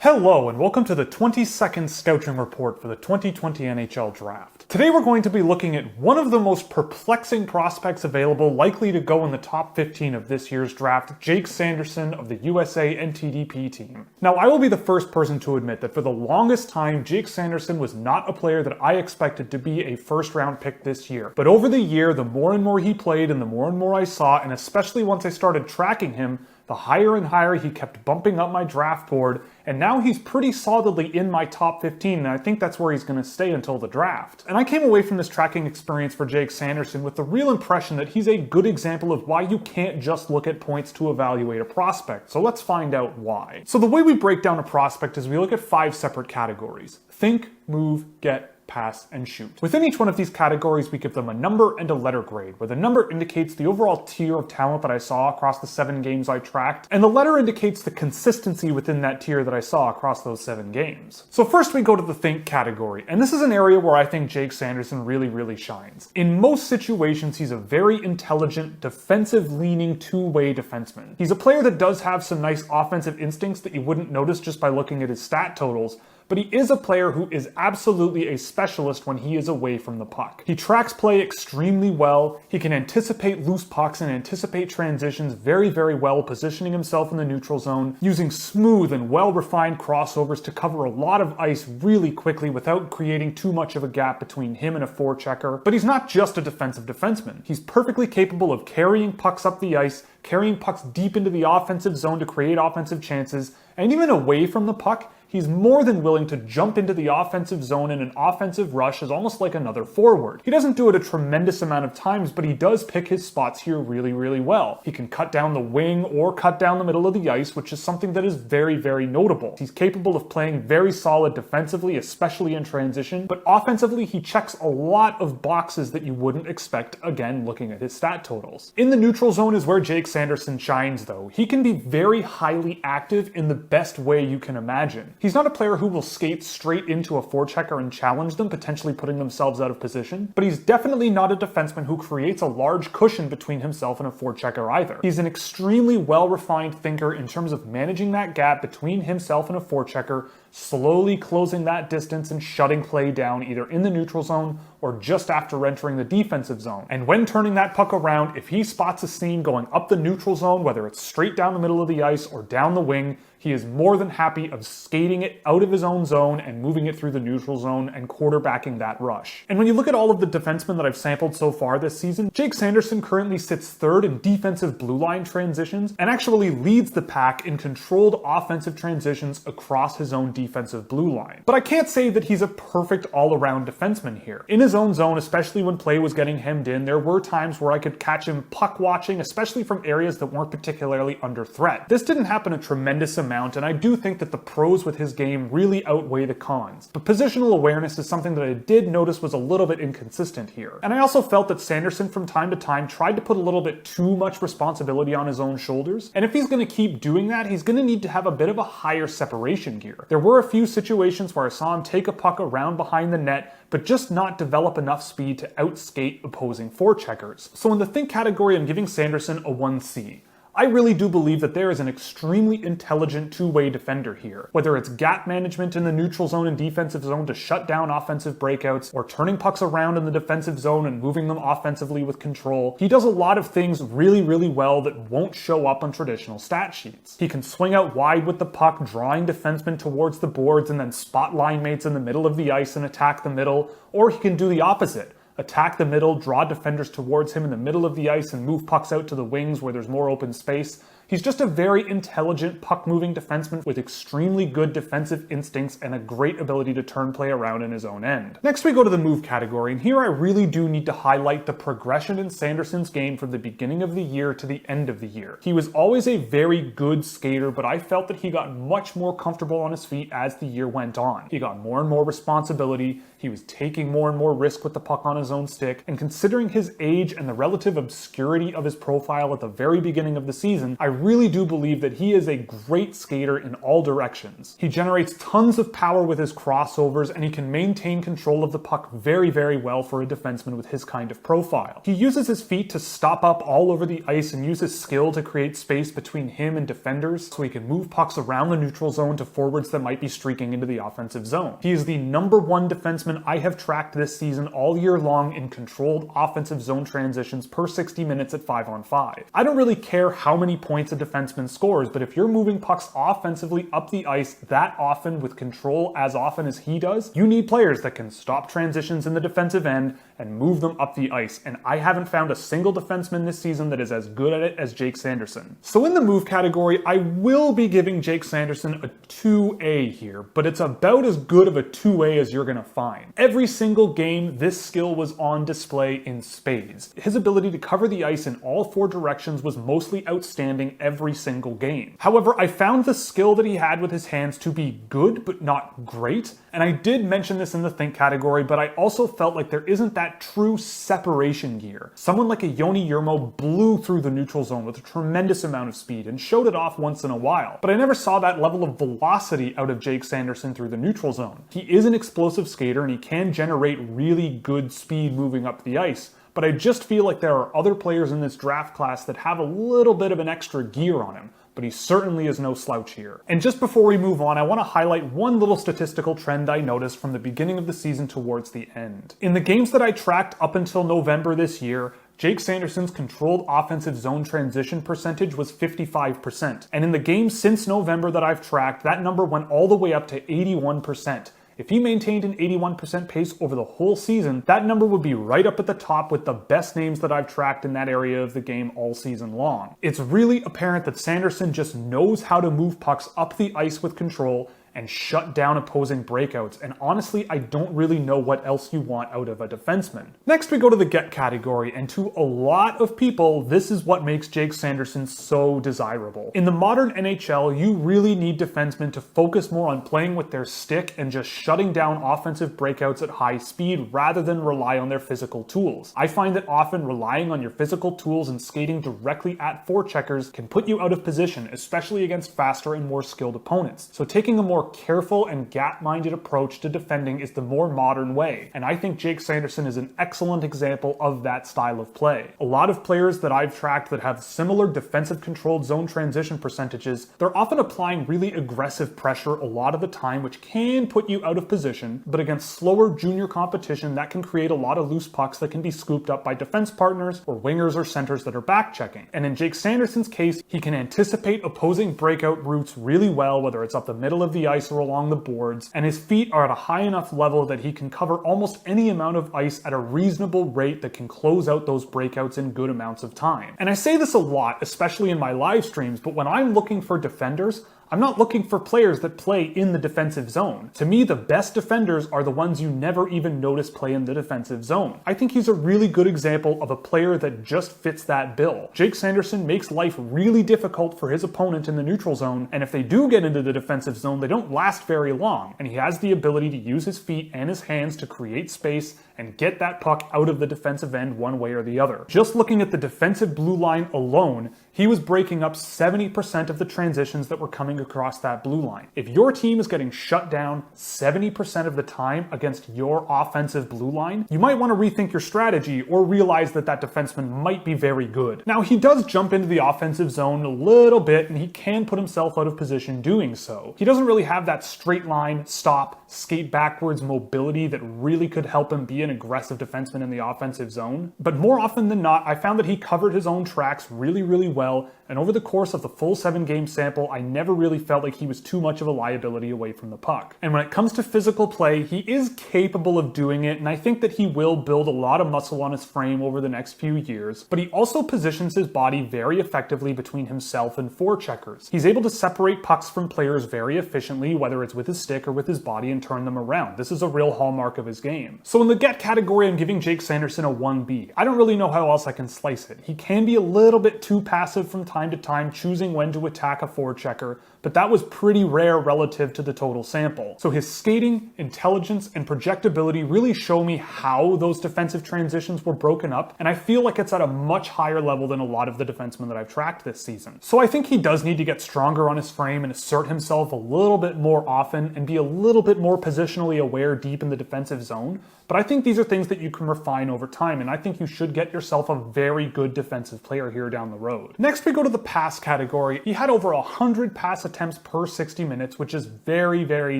Hello and welcome to the 22nd Scouching Report for the 2020 NHL Draft. Today we're going to be looking at one of the most perplexing prospects available, likely to go in the top 15 of this year's draft, Jake Sanderson of the USA NTDP team. Now, I will be the first person to admit that for the longest time, Jake Sanderson was not a player that I expected to be a first-round pick this year. But over the year, the more and more he played and the more I saw, and especially once I started tracking him, the higher and higher he kept bumping up my draft board, and now he's pretty solidly in my top 15, and I think that's where he's going to stay until the draft. And I came away from this tracking experience for Jake Sanderson with the real impression that he's a good example of why you can't just look at points to evaluate a prospect. So let's find out why. So the way we break down a prospect is we look at 5 separate categories: think, move, get, pass, and shoot. Within each one of these categories, we give them a number and a letter grade, where the number indicates the overall tier of talent that I saw across the 7 games I tracked, and the letter indicates the consistency within that tier that I saw across those 7 games. So first we go to the think category, and this is an area where I think Jake Sanderson really shines. In most situations, he's a very intelligent, defensive-leaning two-way defenseman. He's a player that does have some nice offensive instincts that you wouldn't notice just by looking at his stat totals, but he is a player who is absolutely a specialist when he is away from the puck. He tracks play extremely well, he can anticipate loose pucks and anticipate transitions very well, positioning himself in the neutral zone, using smooth and well-refined crossovers to cover a lot of ice really quickly without creating too much of a gap between him and a forechecker. But he's not just a defensive defenseman. He's perfectly capable of carrying pucks up the ice, carrying pucks deep into the offensive zone to create offensive chances, and even away from the puck, he's more than willing to jump into the offensive zone in an offensive rush as almost like another forward. He doesn't do it a tremendous amount of times, but he does pick his spots here really well. He can cut down the wing or cut down the middle of the ice, which is something that is very notable. He's capable of playing very solid defensively, especially in transition, but offensively he checks a lot of boxes that you wouldn't expect, again, looking at his stat totals. In the neutral zone is where Jake Sanderson shines, though. He can be very highly active in the best way you can imagine. He's not a player who will skate straight into a forechecker and challenge them, potentially putting themselves out of position, but he's definitely not a defenseman who creates a large cushion between himself and a forechecker either. He's an extremely well-refined thinker in terms of managing that gap between himself and a forechecker, slowly closing that distance and shutting play down either in the neutral zone or just after entering the defensive zone. And when turning that puck around, if he spots a seam going up the neutral zone, whether it's straight down the middle of the ice or down the wing, he is more than happy of skating it out of his own zone and moving it through the neutral zone and quarterbacking that rush. And when you look at all of the defensemen that I've sampled so far this season, Jake Sanderson currently sits 3rd in defensive blue line transitions and actually leads the pack in controlled offensive transitions across his own defensive blue line. But I can't say that he's a perfect all-around defenseman here. In his own zone, especially when play was getting hemmed in, there were times where I could catch him puck watching, especially from areas that weren't particularly under threat. This didn't happen a tremendous amount, and I do think that the pros with his game really outweigh the cons. But positional awareness is something that I did notice was a little bit inconsistent here. And I also felt that Sanderson from time to time tried to put a little bit too much responsibility on his own shoulders, and if he's going to keep doing that, he's going to need to have a bit of a higher separation gear. There were a few situations where I saw him take a puck around behind the net, but just not develop enough speed to outskate opposing forecheckers. So in the think category, I'm giving Sanderson a 1C. I really do believe that there is an extremely intelligent two-way defender here. Whether it's gap management in the neutral zone and defensive zone to shut down offensive breakouts, or turning pucks around in the defensive zone and moving them offensively with control, he does a lot of things really well that won't show up on traditional stat sheets. He can swing out wide with the puck, drawing defensemen towards the boards and then spot line mates in the middle of the ice and attack the middle, or he can do the opposite. Attack the middle, draw defenders towards him in the middle of the ice and move pucks out to the wings where there's more open space. He's just a very intelligent puck-moving defenseman with extremely good defensive instincts and a great ability to turn play around in his own end. Next we go to the move category, and here I really do need to highlight the progression in Sanderson's game from the beginning of the year to the end of the year. He was always a very good skater, but I felt that he got much more comfortable on his feet as the year went on. He got more and more responsibility, he was taking more and more risk with the puck on his own stick, and considering his age and the relative obscurity of his profile at the very beginning of the season, I really do believe that he is a great skater in all directions. He generates tons of power with his crossovers, and he can maintain control of the puck very, very well for a defenseman with his kind of profile. He uses his feet to stop up all over the ice and uses skill to create space between him and defenders so he can move pucks around the neutral zone to forwards that might be streaking into the offensive zone. He is the #1 defenseman I have tracked this season all year long in controlled offensive zone transitions per 60 minutes at 5-on-5. I don't really care how many points a defenseman scores, but if you're moving pucks offensively up the ice that often with control as often as he does, you need players that can stop transitions in the defensive end and move them up the ice, and I haven't found a single defenseman this season that is as good at it as Jake Sanderson. So in the move category, I will be giving Jake Sanderson a 2A here, but it's about as good of a 2A as you're gonna find. Every single game, this skill was on display in spades. His ability to cover the ice in all 4 directions was mostly outstanding every single game. However, I found the skill that he had with his hands to be good, but not great, and I did mention this in the think category, but I also felt like there isn't that true separation gear. Someone like a Joni Jurmo blew through the neutral zone with a tremendous amount of speed and showed it off once in a while, but I never saw that level of velocity out of Jake Sanderson through the neutral zone. He is an explosive skater and he can generate really good speed moving up the ice, but I just feel like there are other players in this draft class that have a little bit of an extra gear on him, but he certainly is no slouch here. And just before we move on, I want to highlight one little statistical trend I noticed from the beginning of the season towards the end. In the games that I tracked up until November this year, Jake Sanderson's controlled offensive zone transition percentage was 55%. And in the games since November that I've tracked, that number went all the way up to 81%. If he maintained an 81% pace over the whole season, that number would be right up at the top with the best names that I've tracked in that area of the game all season long. It's really apparent that Sanderson just knows how to move pucks up the ice with control and shut down opposing breakouts, and honestly, I don't really know what else you want out of a defenseman. Next, we go to the get category, and to a lot of people, this is what makes Jake Sanderson so desirable. In the modern NHL, you really need defensemen to focus more on playing with their stick and just shutting down offensive breakouts at high speed rather than rely on their physical tools. I find that often relying on your physical tools and skating directly at forecheckers can put you out of position, especially against faster and more skilled opponents. So taking a more careful and gap-minded approach to defending is the more modern way, and I think Jake Sanderson is an excellent example of that style of play. A lot of players that I've tracked that have similar defensive controlled zone transition percentages, they're often applying really aggressive pressure a lot of the time, which can put you out of position, but against slower junior competition, that can create a lot of loose pucks that can be scooped up by defense partners or wingers or centers that are back-checking. And in Jake Sanderson's case, he can anticipate opposing breakout routes really well, whether it's up the middle of the ice or along the boards, and his feet are at a high enough level that he can cover almost any amount of ice at a reasonable rate that can close out those breakouts in good amounts of time. And I say this a lot, especially in my live streams, but when I'm looking for defenders, I'm not looking for players that play in the defensive zone. To me, the best defenders are the ones you never even notice play in the defensive zone. I think he's a really good example of a player that just fits that bill. Jake Sanderson makes life really difficult for his opponent in the neutral zone, and if they do get into the defensive zone, they don't last very long, and he has the ability to use his feet and his hands to create space and get that puck out of the defensive end one way or the other. Just looking at the defensive blue line alone, he was breaking up 70% of the transitions that were coming across that blue line. If your team is getting shut down 70% of the time against your offensive blue line, you might want to rethink your strategy or realize that that defenseman might be very good. Now, he does jump into the offensive zone a little bit, and he can put himself out of position doing so. He doesn't really have that straight line, stop, skate backwards mobility that really could help him be an aggressive defenseman in the offensive zone. But more often than not, I found that he covered his own tracks really, really well, and over the course of the full 7-game sample, I never really felt like he was too much of a liability away from the puck. And when it comes to physical play, he is capable of doing it, and I think that he will build a lot of muscle on his frame over the next few years, but he also positions his body very effectively between himself and forecheckers. He's able to separate pucks from players very efficiently, whether it's with his stick or with his body, and turn them around. This is a real hallmark of his game. So in the get that category, I'm giving Jake Sanderson a 1B. I don't really know how else I can slice it. He can be a little bit too passive from time to time, choosing when to attack a forechecker, but that was pretty rare relative to the total sample. So his skating, intelligence, and projectability really show me how those defensive transitions were broken up, and I feel like it's at a much higher level than a lot of the defensemen that I've tracked this season. So I think he does need to get stronger on his frame and assert himself a little bit more often and be a little bit more positionally aware deep in the defensive zone. But I think these are things that you can refine over time, and I think you should get yourself a very good defensive player here down the road. Next, we go to the pass category. He had over 100 pass attempts per 60 minutes, which is very, very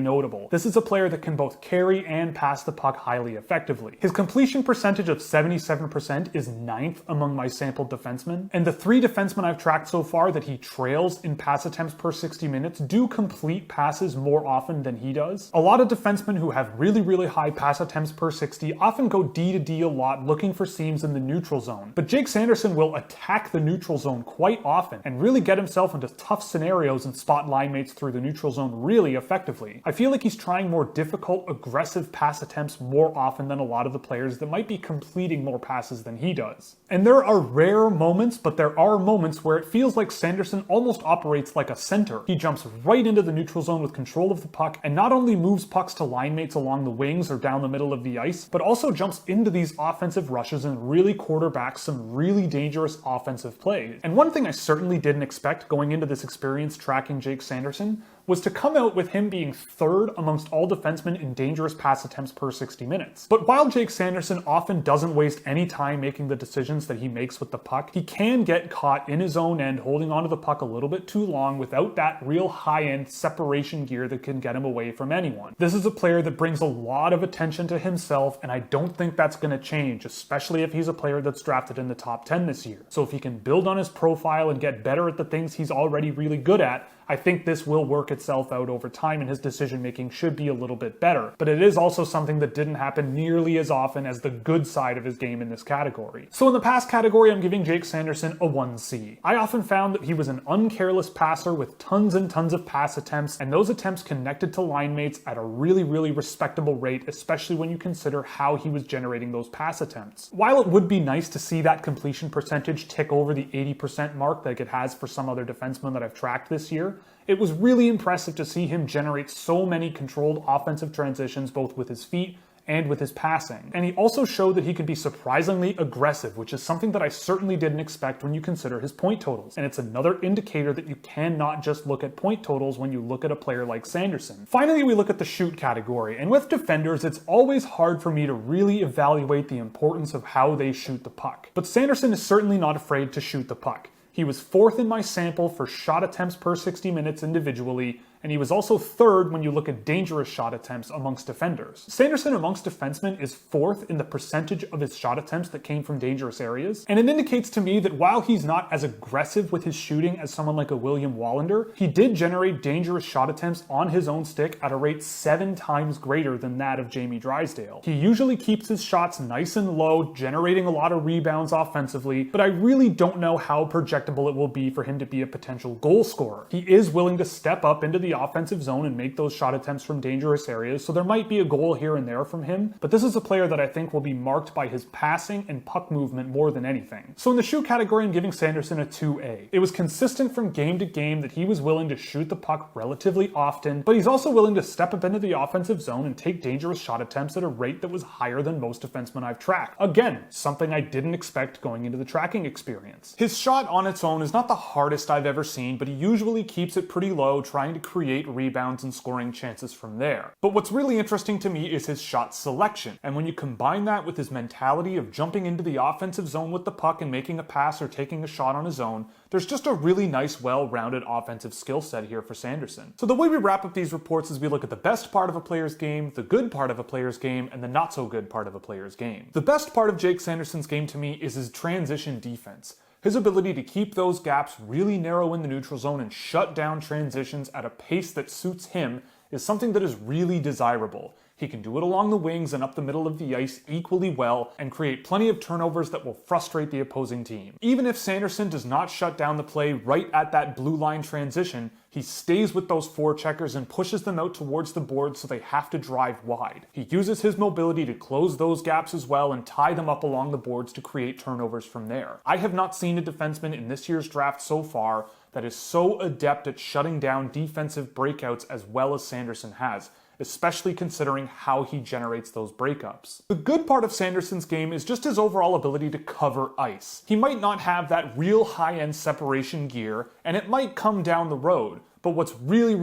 notable. This is a player that can both carry and pass the puck highly effectively. His completion percentage of 77% is 9th among my sampled defensemen, and the 3 defensemen I've tracked so far that he trails in pass attempts per 60 minutes do complete passes more often than he does. A lot of defensemen who have really, really high pass attempts per 60 often go D to D a lot looking for seams in the neutral zone. But Jake Sanderson will attack the neutral zone quite often and really get himself into tough scenarios and spot line mates through the neutral zone really effectively. I feel like he's trying more difficult, aggressive pass attempts more often than a lot of the players that might be completing more passes than he does. And there are rare moments, but there are moments where it feels like Sanderson almost operates like a center. He jumps right into the neutral zone with control of the puck and not only moves pucks to line mates along the wings or down the middle of the ice, but also jumps into these offensive rushes and really quarterbacks some really dangerous offensive plays. And one thing I certainly didn't expect going into this experience tracking Jake Sanderson was to come out with him being 3rd amongst all defensemen in dangerous pass attempts per 60 minutes. But while Jake Sanderson often doesn't waste any time making the decisions that he makes with the puck, he can get caught in his own end holding onto the puck a little bit too long without that real high-end separation gear that can get him away from anyone. This is a player that brings a lot of attention to himself, and I don't think that's going to change, especially if he's a player that's drafted in the top 10 this year. So if he can build on his profile and get better at the things he's already really good at, I think this will work itself out over time and his decision making should be a little bit better. But it is also something that didn't happen nearly as often as the good side of his game in this category. So in the pass category, I'm giving Jake Sanderson a 1C. I often found that he was an uncareless passer with tons and tons of pass attempts, and those attempts connected to line mates at a really, really respectable rate, especially when you consider how he was generating those pass attempts. While it would be nice to see that completion percentage tick over the 80% mark like it has for some other defensemen that I've tracked this year, it was really impressive to see him generate so many controlled offensive transitions both with his feet and with his passing. And he also showed that he can be surprisingly aggressive, which is something that I certainly didn't expect when you consider his point totals. And it's another indicator that you cannot just look at point totals when you look at a player like Sanderson. Finally, we look at the shoot category. And with defenders, it's always hard for me to really evaluate the importance of how they shoot the puck. But Sanderson is certainly not afraid to shoot the puck. He was 4th in my sample for shot attempts per 60 minutes individually, and he was also 3rd when you look at dangerous shot attempts amongst defenders. Sanderson amongst defensemen is 4th in the percentage of his shot attempts that came from dangerous areas, and it indicates to me that while he's not as aggressive with his shooting as someone like a William Wallander, he did generate dangerous shot attempts on his own stick at a rate 7 times greater than that of Jamie Drysdale. He usually keeps his shots nice and low, generating a lot of rebounds offensively, but I really don't know how projectable it will be for him to be a potential goal scorer. He is willing to step up into the offensive zone and make those shot attempts from dangerous areas, so there might be a goal here and there from him, but this is a player that I think will be marked by his passing and puck movement more than anything. So in the shoot category, I'm giving Sanderson a 2A. It was consistent from game to game that he was willing to shoot the puck relatively often, but he's also willing to step up into the offensive zone and take dangerous shot attempts at a rate that was higher than most defensemen I've tracked. Again, something I didn't expect going into the tracking experience. His shot on its own is not the hardest I've ever seen, but he usually keeps it pretty low, trying to create rebounds and scoring chances from there. But what's really interesting to me is his shot selection, and when you combine that with his mentality of jumping into the offensive zone with the puck and making a pass or taking a shot on his own, there's just a really nice, well-rounded offensive skill set here for Sanderson. So the way we wrap up these reports is we look at the best part of a player's game, the good part of a player's game, and the not so good part of a player's game. The best part of Jake Sanderson's game to me is his transition defense. His ability to keep those gaps really narrow in the neutral zone and shut down transitions at a pace that suits him is something that is really desirable. He can do it along the wings and up the middle of the ice equally well and create plenty of turnovers that will frustrate the opposing team. Even if Sanderson does not shut down the play right at that blue line transition, he stays with those forecheckers and pushes them out towards the board so they have to drive wide. He uses his mobility to close those gaps as well and tie them up along the boards to create turnovers from there. I have not seen a defenseman in this year's draft so far that is so adept at shutting down defensive breakouts as well as Sanderson has, especially considering how he generates those breakups. The good part of Sanderson's game is just his overall ability to cover ice. He might not have that real high-end separation gear, and it might come down the road, but what's really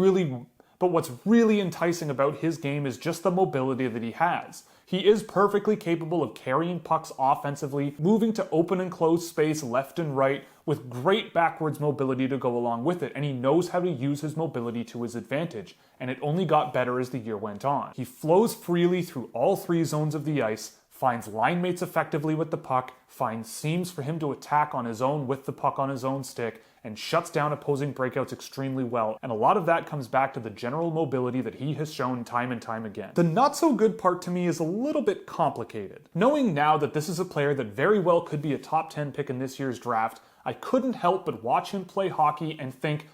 enticing about his game is just the mobility that he has. He is perfectly capable of carrying pucks offensively, moving to open and close space left and right, with great backwards mobility to go along with it, and he knows how to use his mobility to his advantage, and it only got better as the year went on. He flows freely through all three zones of the ice, finds line mates effectively with the puck, finds seams for him to attack on his own with the puck on his own stick, and shuts down opposing breakouts extremely well, and a lot of that comes back to the general mobility that he has shown time and time again. The not so good part to me is a little bit complicated. Knowing now that this is a player that very well could be a top 10 pick in this year's draft, I couldn't help but watch him play hockey and think,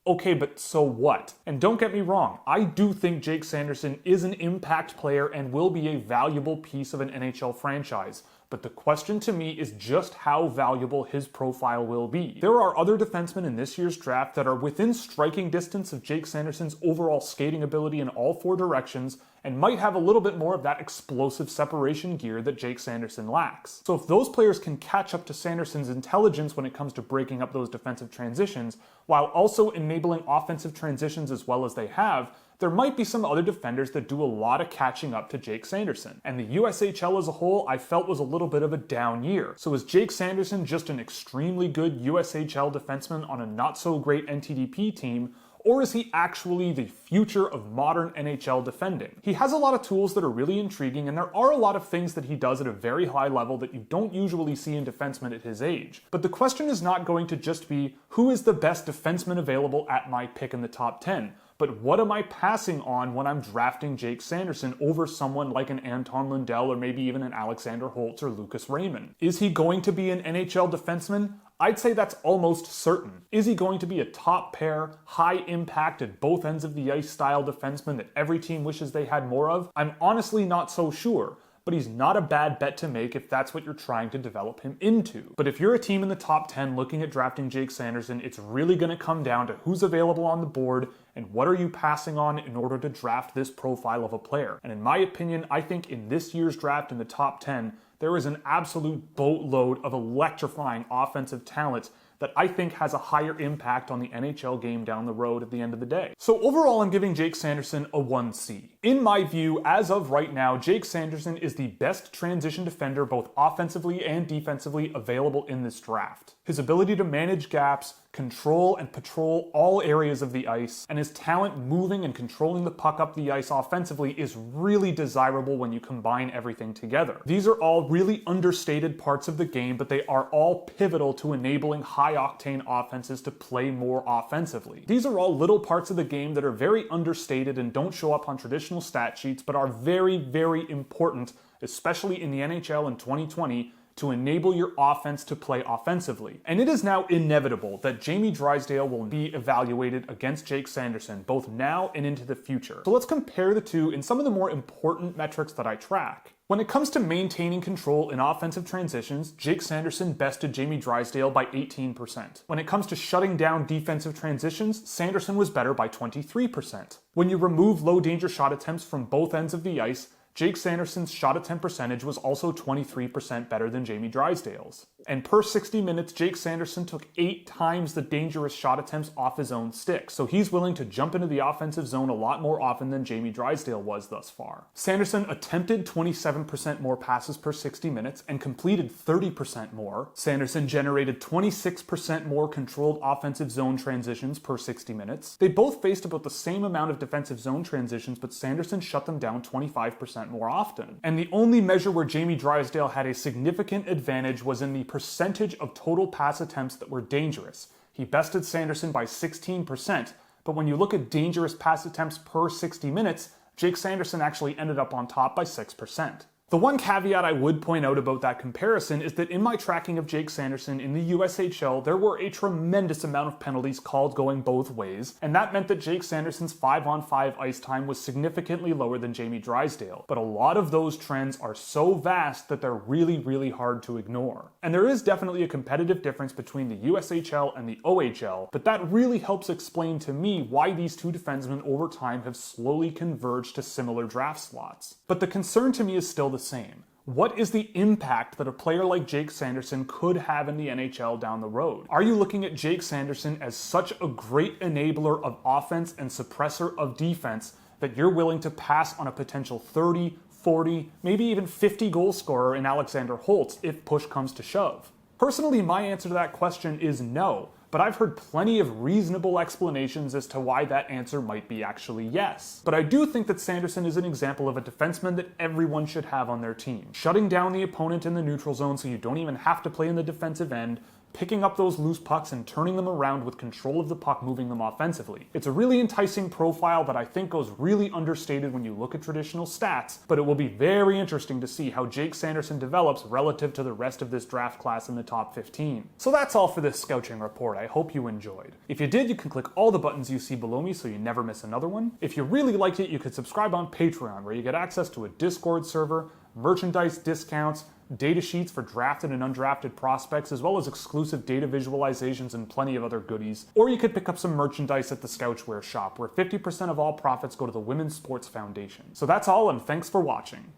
okay, but so what? And don't get me wrong, I do think Jake Sanderson is an impact player and will be a valuable piece of an NHL franchise. But the question to me is just how valuable his profile will be. There are other defensemen in this year's draft that are within striking distance of Jake Sanderson's overall skating ability in all four directions and might have a little bit more of that explosive separation gear that Jake Sanderson lacks. So if those players can catch up to Sanderson's intelligence when it comes to breaking up those defensive transitions, while also enabling offensive transitions as well as they have, there might be some other defenders that do a lot of catching up to Jake Sanderson. And the USHL as a whole, I felt was a little bit of a down year. So is Jake Sanderson just an extremely good USHL defenseman on a not so great NTDP team, or is he actually the future of modern NHL defending? He has a lot of tools that are really intriguing, and there are a lot of things that he does at a very high level that you don't usually see in defensemen at his age. But the question is not going to just be, who is the best defenseman available at my pick in the top 10? But what am I passing on when I'm drafting Jake Sanderson over someone like an Anton Lundell or maybe even an Alexander Holtz or Lucas Raymond? Is he going to be an NHL defenseman? I'd say that's almost certain. Is he going to be a top pair, high impact at both ends of the ice style defenseman that every team wishes they had more of? I'm honestly not so sure. But he's not a bad bet to make if that's what you're trying to develop him into. But if you're a team in the top 10 looking at drafting Jake Sanderson, it's really going to come down to who's available on the board and what are you passing on in order to draft this profile of a player. And in my opinion, I think in this year's draft in the top 10, there is an absolute boatload of electrifying offensive talent that I think has a higher impact on the NHL game down the road at the end of the day. So overall, I'm giving Jake Sanderson a 1C. In my view, as of right now, Jake Sanderson is the best transition defender both offensively and defensively available in this draft. His ability to manage gaps, control and patrol all areas of the ice, and his talent moving and controlling the puck up the ice offensively is really desirable when you combine everything together. These are all really understated parts of the game, but they are all pivotal to enabling high-octane offenses to play more offensively. These are all little parts of the game that are very understated and don't show up on traditional stat sheets, but are very, very important, especially in the NHL in 2020, to enable your offense to play offensively. And it is now inevitable that Jamie Drysdale will be evaluated against Jake Sanderson, both now and into the future. So let's compare the two in some of the more important metrics that I track. When it comes to maintaining control in offensive transitions, Jake Sanderson bested Jamie Drysdale by 18%. When it comes to shutting down defensive transitions, Sanderson was better by 23%. When you remove low danger shot attempts from both ends of the ice, Jake Sanderson's shot attempt percentage was also 23% better than Jamie Drysdale's. And per 60 minutes, Jake Sanderson took 8 times the dangerous shot attempts off his own stick, so he's willing to jump into the offensive zone a lot more often than Jamie Drysdale was thus far. Sanderson attempted 27% more passes per 60 minutes and completed 30% more. Sanderson generated 26% more controlled offensive zone transitions per 60 minutes. They both faced about the same amount of defensive zone transitions, but Sanderson shut them down 25% more often. And the only measure where Jamie Drysdale had a significant advantage was in the percentage of total pass attempts that were dangerous. He bested Sanderson by 16%, but when you look at dangerous pass attempts per 60 minutes, Jake Sanderson actually ended up on top by 6%. The one caveat I would point out about that comparison is that in my tracking of Jake Sanderson in the USHL, there were a tremendous amount of penalties called going both ways, and that meant that Jake Sanderson's 5-on-5 ice time was significantly lower than Jamie Drysdale. But a lot of those trends are so vast that they're really hard to ignore. And there is definitely a competitive difference between the USHL and the OHL, but that really helps explain to me why these two defensemen over time have slowly converged to similar draft slots. But the concern to me is still the same. What is the impact that a player like Jake Sanderson could have in the NHL down the road? Are you looking at Jake Sanderson as such a great enabler of offense and suppressor of defense that you're willing to pass on a potential 30, 40, maybe even 50 goal scorer in Alexander Holtz if push comes to shove? Personally, my answer to that question is no, but I've heard plenty of reasonable explanations as to why that answer might be actually yes. But I do think that Sanderson is an example of a defenseman that everyone should have on their team. Shutting down the opponent in the neutral zone so you don't even have to play in the defensive end, picking up those loose pucks and turning them around with control of the puck, moving them offensively. It's a really enticing profile that I think goes really understated when you look at traditional stats, but it will be very interesting to see how Jake Sanderson develops relative to the rest of this draft class in the top 15. So that's all for this Scouching Report. I hope you enjoyed. If you did, you can click all the buttons you see below me so you never miss another one. If you really liked it, you could subscribe on Patreon, where you get access to a Discord server, merchandise discounts, data sheets for drafted and undrafted prospects, as well as exclusive data visualizations and plenty of other goodies. Or you could pick up some merchandise at the Scouchwear shop, where 50% of all profits go to the Women's Sports Foundation. So that's all, and thanks for watching.